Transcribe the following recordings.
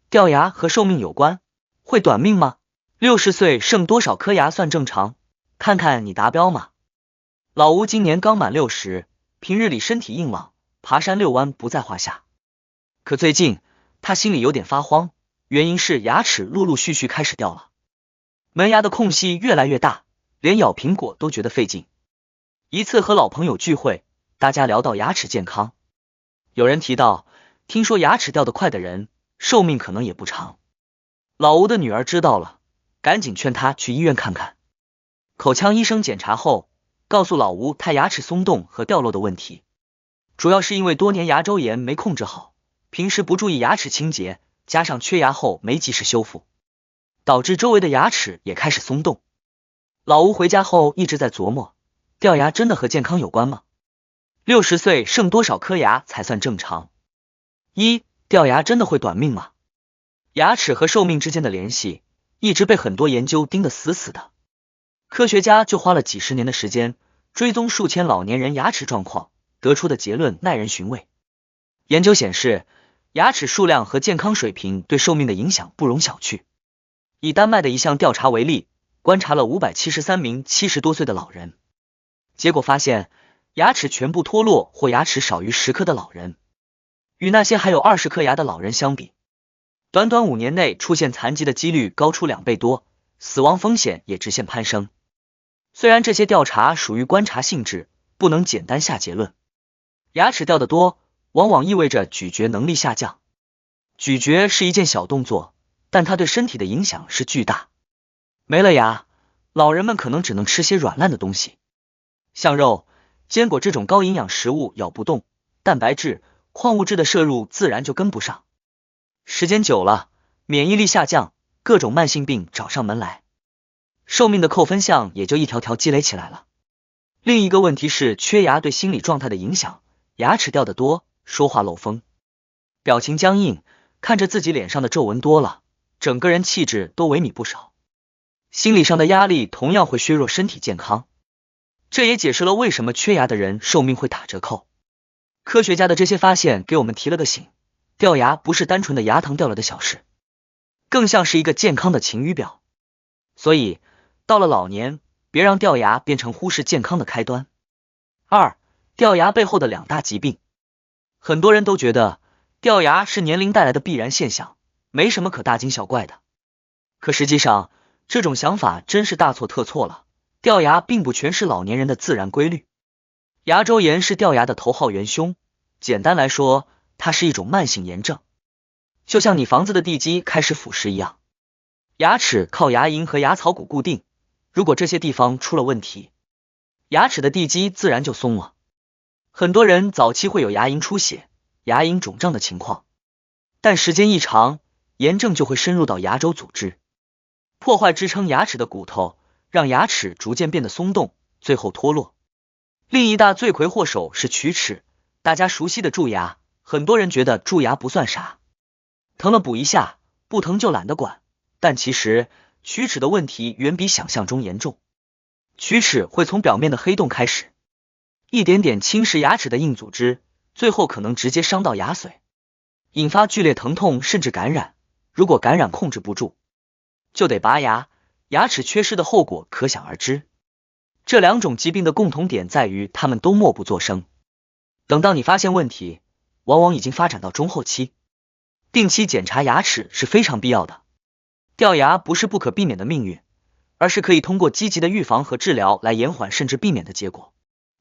掉牙和寿命有关，会短命吗？60岁剩多少颗牙算正常？看看你达标吗？老吴今年刚满60，平日里身体硬朗，爬山遛弯不在话下。可最近他心里有点发慌，原因是牙齿陆陆续续开始掉了，门牙的空隙越来越大，连咬苹果都觉得费劲。一次和老朋友聚会，大家聊到牙齿健康，有人提到，听说牙齿掉得快的人，寿命可能也不长。老吴的女儿知道了，赶紧劝他去医院看看。口腔医生检查后，告诉老吴他牙齿松动和掉落的问题，主要是因为多年牙周炎没控制好，平时不注意牙齿清洁，加上缺牙后没及时修复，导致周围的牙齿也开始松动。老吴回家后一直在琢磨，掉牙真的和健康有关吗？60岁剩多少颗牙才算正常？1. 掉牙真的会短命吗？牙齿和寿命之间的联系一直被很多研究盯得死死的，科学家就花了几十年的时间追踪数千老年人牙齿状况，得出的结论耐人寻味。研究显示，牙齿数量和健康水平对寿命的影响不容小觑。以丹麦的一项调查为例，观察了573名70多岁的老人，结果发现，牙齿全部脱落或牙齿少于10颗的老人，与那些还有20颗牙的老人相比，短短5年内出现残疾的几率高出2倍多，死亡风险也直线攀升。虽然这些调查属于观察性质，不能简单下结论。牙齿掉得多，往往意味着咀嚼能力下降。咀嚼是一件小动作，但它对身体的影响是巨大。没了牙，老人们可能只能吃些软烂的东西，像肉、坚果这种高营养食物咬不动，蛋白质、矿物质的摄入自然就跟不上。时间久了，免疫力下降，各种慢性病找上门来，寿命的扣分项也就一条条积累起来了。另一个问题是缺牙对心理状态的影响，牙齿掉得多，说话漏风，表情僵硬，看着自己脸上的皱纹多了，整个人气质都萎靡不少。心理上的压力同样会削弱身体健康，这也解释了为什么缺牙的人寿命会打折扣。科学家的这些发现给我们提了个醒，掉牙不是单纯的牙疼掉了的小事，更像是一个健康的晴雨表。所以到了老年，别让掉牙变成忽视健康的开端。2. 掉牙背后的2大疾病。很多人都觉得掉牙是年龄带来的必然现象，没什么可大惊小怪的。可实际上，这种想法真是大错特错了，掉牙并不全是老年人的自然规律。牙周炎是掉牙的头号元凶，简单来说，它是一种慢性炎症，就像你房子的地基开始腐蚀一样。牙齿靠牙龈和牙槽骨固定，如果这些地方出了问题，牙齿的地基自然就松了。很多人早期会有牙龈出血、牙龈肿胀的情况，但时间一长，炎症就会深入到牙周组织，破坏支撑牙齿的骨头，让牙齿逐渐变得松动，最后脱落。另一大罪魁祸首是龋齿，大家熟悉的蛀牙，很多人觉得蛀牙不算啥，疼了补一下，不疼就懒得管，但其实龋齿的问题远比想象中严重。龋齿会从表面的黑洞开始，一点点侵蚀牙齿的硬组织，最后可能直接伤到牙髓，引发剧烈疼痛甚至感染。如果感染控制不住，就得拔牙，牙齿缺失的后果可想而知。这2种疾病的共同点在于它们都默不作声，等到你发现问题，往往已经发展到中后期。定期检查牙齿是非常必要的。掉牙不是不可避免的命运，而是可以通过积极的预防和治疗来延缓甚至避免的结果。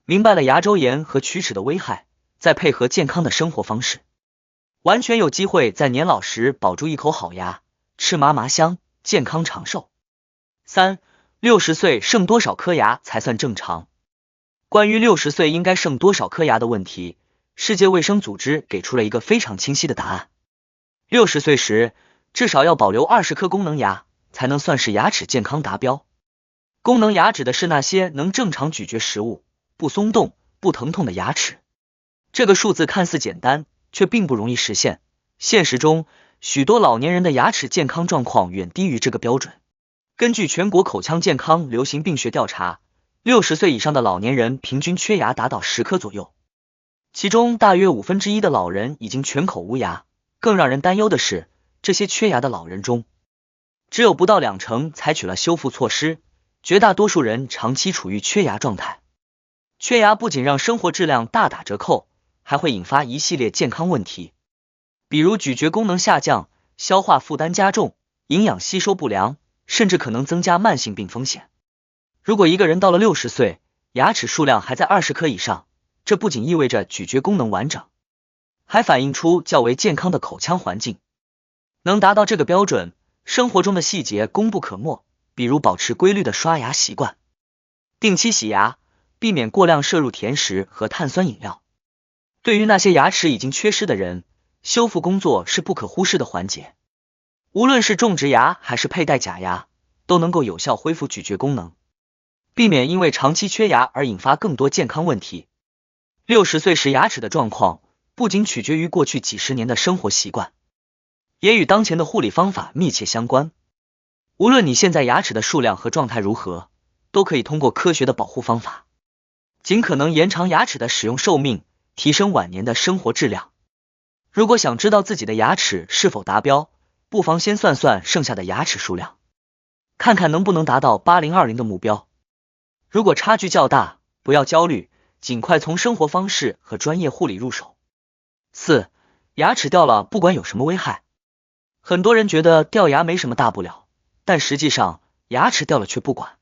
明白了牙周炎和龋齿的危害，再配合健康的生活方式，完全有机会在年老时保住一口好牙，吃嘛嘛香，健康长寿。3. 60岁剩多少颗牙才算正常？关于60岁应该剩多少颗牙的问题，世界卫生组织给出了一个非常清晰的答案。60岁时，至少要保留20颗功能牙，才能算是牙齿健康达标。功能牙指的是那些能正常咀嚼食物、不松动、不疼痛的牙齿。这个数字看似简单，却并不容易实现。现实中，许多老年人的牙齿健康状况远低于这个标准。根据全国口腔健康流行病学调查，60岁以上的老年人平均缺牙达到10颗左右，其中大约1/5的老人已经全口无牙。更让人担忧的是，这些缺牙的老人中，只有不到20%采取了修复措施，绝大多数人长期处于缺牙状态。缺牙不仅让生活质量大打折扣，还会引发一系列健康问题，比如咀嚼功能下降、消化负担加重、营养吸收不良，甚至可能增加慢性病风险。如果一个人到了60岁，牙齿数量还在20颗以上，这不仅意味着咀嚼功能完整，还反映出较为健康的口腔环境。能达到这个标准，生活中的细节功不可没，比如保持规律的刷牙习惯，定期洗牙，避免过量摄入甜食和碳酸饮料。对于那些牙齿已经缺失的人，修复工作是不可忽视的环节。无论是种植牙还是佩戴假牙，都能够有效恢复咀嚼功能，避免因为长期缺牙而引发更多健康问题。60岁时牙齿的状况不仅取决于过去几十年的生活习惯，也与当前的护理方法密切相关。无论你现在牙齿的数量和状态如何，都可以通过科学的保护方法，尽可能延长牙齿的使用寿命，提升晚年的生活质量。如果想知道自己的牙齿是否达标，不妨先算算剩下的牙齿数量，看看能不能达到80-20的目标。如果差距较大，不要焦虑，尽快从生活方式和专业护理入手。4. 牙齿掉了不管有什么危害。很多人觉得掉牙没什么大不了，但实际上牙齿掉了却不管，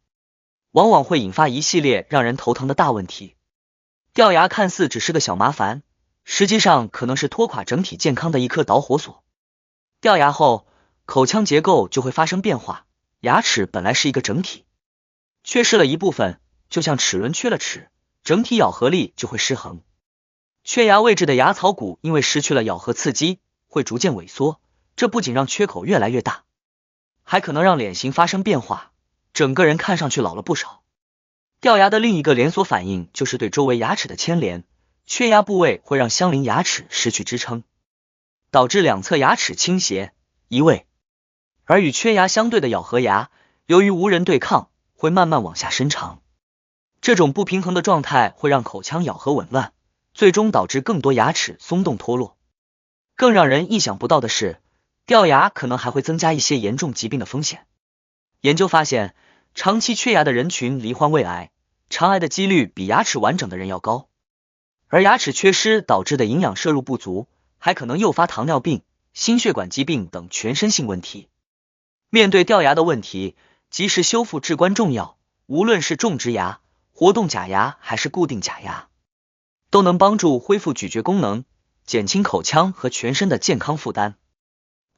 往往会引发一系列让人头疼的大问题。掉牙看似只是个小麻烦，实际上可能是拖垮整体健康的一颗导火索。掉牙后，口腔结构就会发生变化，牙齿本来是一个整体，缺失了一部分，就像齿轮缺了齿，整体咬合力就会失衡。缺牙位置的牙槽骨因为失去了咬合刺激，会逐渐萎缩，这不仅让缺口越来越大，还可能让脸型发生变化，整个人看上去老了不少。掉牙的另一个连锁反应就是对周围牙齿的牵连，缺牙部位会让相邻牙齿失去支撑，导致两侧牙齿倾斜移位，而与缺牙相对的咬合牙，由于无人对抗，会慢慢往下伸长。这种不平衡的状态会让口腔咬合紊乱，最终导致更多牙齿松动脱落。更让人意想不到的是，掉牙可能还会增加一些严重疾病的风险。研究发现，长期缺牙的人群罹患胃癌、肠癌的几率比牙齿完整的人要高，而牙齿缺失导致的营养摄入不足，还可能诱发糖尿病、心血管疾病等全身性问题。面对掉牙的问题，及时修复至关重要，无论是种植牙、活动假牙还是固定假牙，都能帮助恢复咀嚼功能，减轻口腔和全身的健康负担。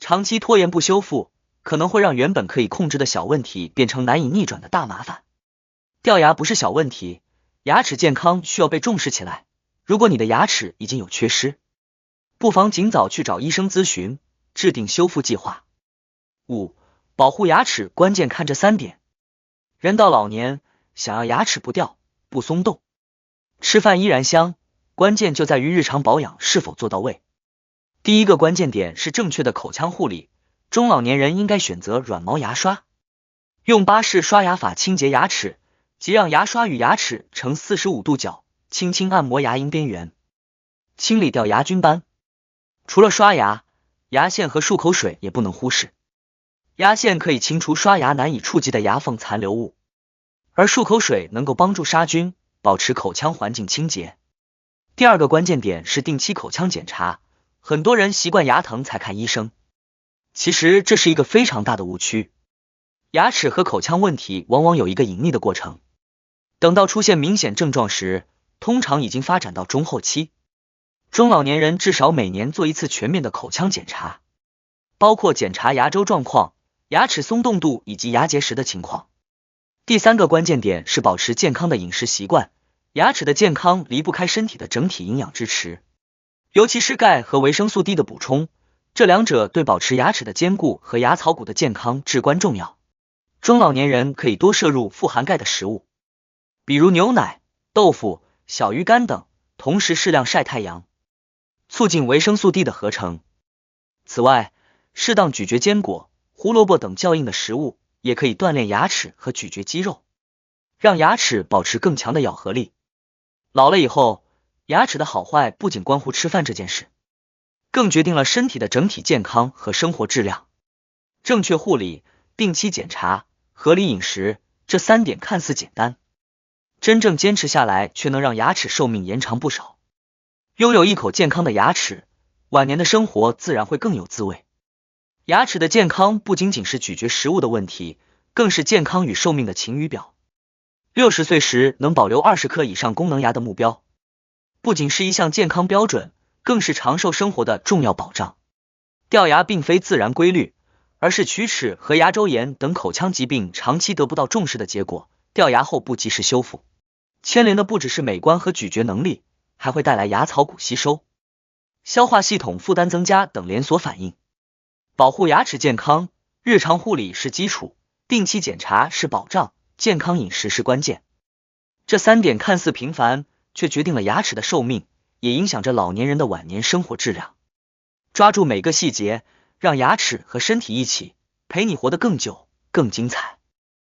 长期拖延不修复，可能会让原本可以控制的小问题变成难以逆转的大麻烦。掉牙不是小问题，牙齿健康需要被重视起来。如果你的牙齿已经有缺失，不妨尽早去找医生咨询，制定修复计划。5. 保护牙齿关键看这3点。人到老年，想要牙齿不掉、不松动，吃饭依然香，关键就在于日常保养是否做到位。第一个关键点是正确的口腔护理，中老年人应该选择软毛牙刷，用巴氏刷牙法清洁牙齿，即让牙刷与牙齿呈45度角，轻轻按摩牙龈边缘，清理掉牙菌斑。除了刷牙，牙线和漱口水也不能忽视。牙线可以清除刷牙难以触及的牙缝残留物，而漱口水能够帮助杀菌，保持口腔环境清洁。第二个关键点是定期口腔检查，很多人习惯牙疼才看医生，其实这是一个非常大的误区。牙齿和口腔问题往往有一个隐匿的过程，等到出现明显症状时，通常已经发展到中后期。中老年人至少每年做一次全面的口腔检查，包括检查牙周状况、牙齿松动度以及牙结石的情况。第三个关键点是保持健康的饮食习惯，牙齿的健康离不开身体的整体营养支持，尤其是钙和维生素 D 的补充，这两者对保持牙齿的坚固和牙槽骨的健康至关重要。中老年人可以多摄入富含钙的食物，比如牛奶、豆腐、小鱼干等，同时适量晒太阳，促进维生素 D 的合成。此外，适当咀嚼坚果、胡萝卜等较硬的食物，也可以锻炼牙齿和咀嚼肌肉，让牙齿保持更强的咬合力。老了以后，牙齿的好坏不仅关乎吃饭这件事，更决定了身体的整体健康和生活质量。正确护理、定期检查、合理饮食，这3点看似简单，真正坚持下来却能让牙齿寿命延长不少。拥有一口健康的牙齿，晚年的生活自然会更有滋味。牙齿的健康不仅仅是咀嚼食物的问题，更是健康与寿命的晴雨表。60岁时能保留20颗以上功能牙的目标，不仅是一项健康标准，更是长寿生活的重要保障。掉牙并非自然规律，而是龋齿和牙周炎等口腔疾病长期得不到重视的结果。掉牙后不及时修复，牵连的不只是美观和咀嚼能力，还会带来牙槽骨吸收、消化系统负担增加等连锁反应。保护牙齿健康，日常护理是基础，定期检查是保障，健康饮食是关键。这3点看似平凡，却决定了牙齿的寿命，也影响着老年人的晚年生活质量。抓住每个细节，让牙齿和身体一起陪你活得更久、更精彩。